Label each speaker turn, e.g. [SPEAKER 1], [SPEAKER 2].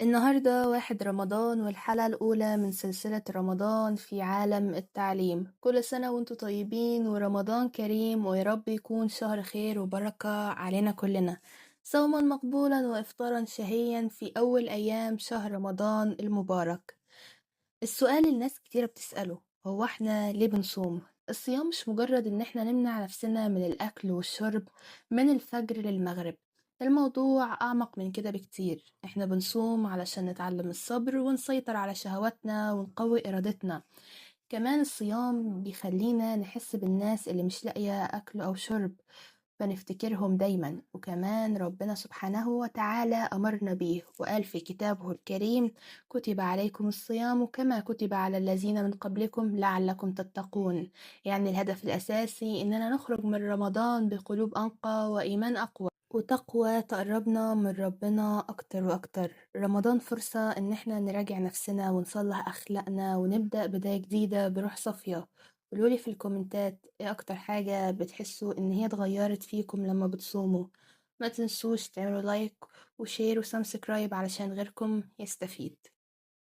[SPEAKER 1] النهاردة 1 رمضان والحلقة الأولى من سلسلة رمضان في عالم التعليم. كل سنة وانتم طيبين ورمضان كريم، ويا رب يكون شهر خير وبركة علينا كلنا، صوما مقبولا وإفطارا شهيا في أول أيام شهر رمضان المبارك. السؤال اللي الناس كتيرة بتسأله هو احنا ليه بنصوم؟ الصيام مش مجرد ان احنا نمنع نفسنا من الأكل والشرب من الفجر للمغرب. الموضوع أعمق من كده بكتير. احنا بنصوم علشان نتعلم الصبر ونسيطر على شهواتنا ونقوي إرادتنا. كمان الصيام بيخلينا نحس بالناس اللي مش لاقية أكل أو شرب، فنفتكرهم دايما. وكمان ربنا سبحانه وتعالى أمرنا بيه وقال في كتابه الكريم: كتب عليكم الصيام كما كتب على الذين من قبلكم لعلكم تتقون. يعني الهدف الأساسي إننا نخرج من رمضان بقلوب أنقى وإيمان أقوى وتقوى تقربنا من ربنا أكتر وأكتر. رمضان فرصة إن احنا نراجع نفسنا ونصلح أخلاقنا ونبدأ بداية جديدة بروح صافية. قولولي في الكومنتات ايه أكتر حاجة بتحسوا إن هي اتغيرت فيكم لما بتصوموا. ما تنسوش تعملوا لايك وشير وسبسكرايب علشان غيركم يستفيد.